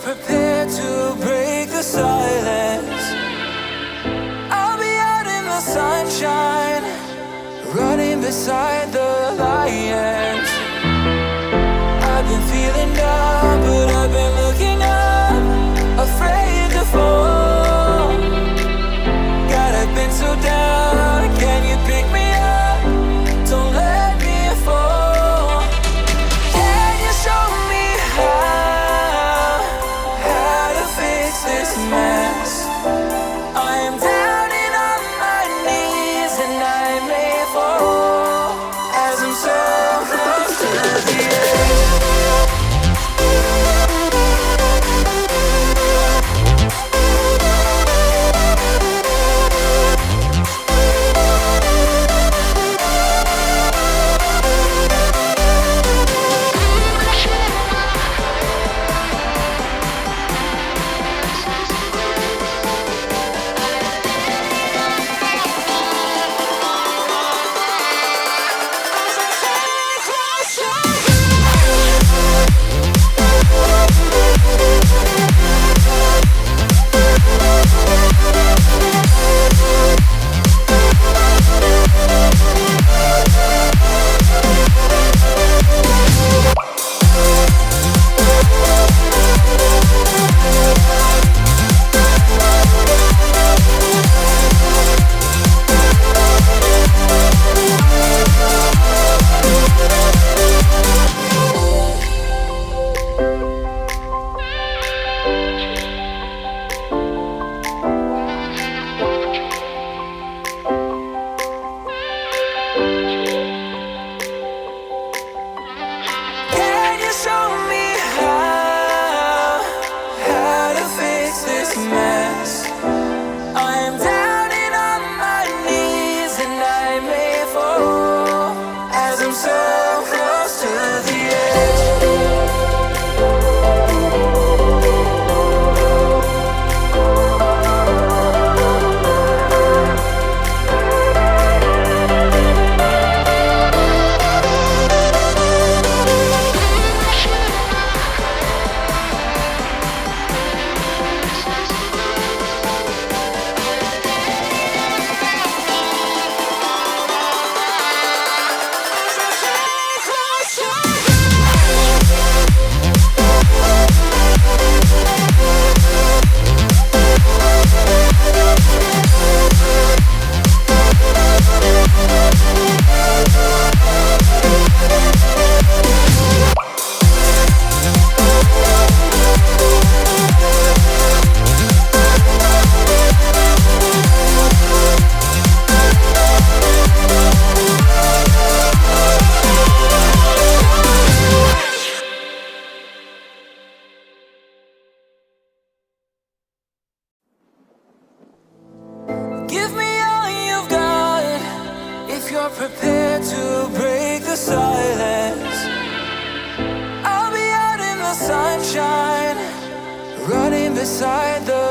prepared to break the silence, I'll be out in the sunshine, running beside the lions. I've been feeling down, but I've been looking up, afraid to fall. God, I've been so down, can you pick me up? Don't let me fall. Can you show me how to fix this mess? I am down and on my knees, and I may fall as I'm so close to the edge. Prepared to break the silence, I'll be out in the sunshine, running beside the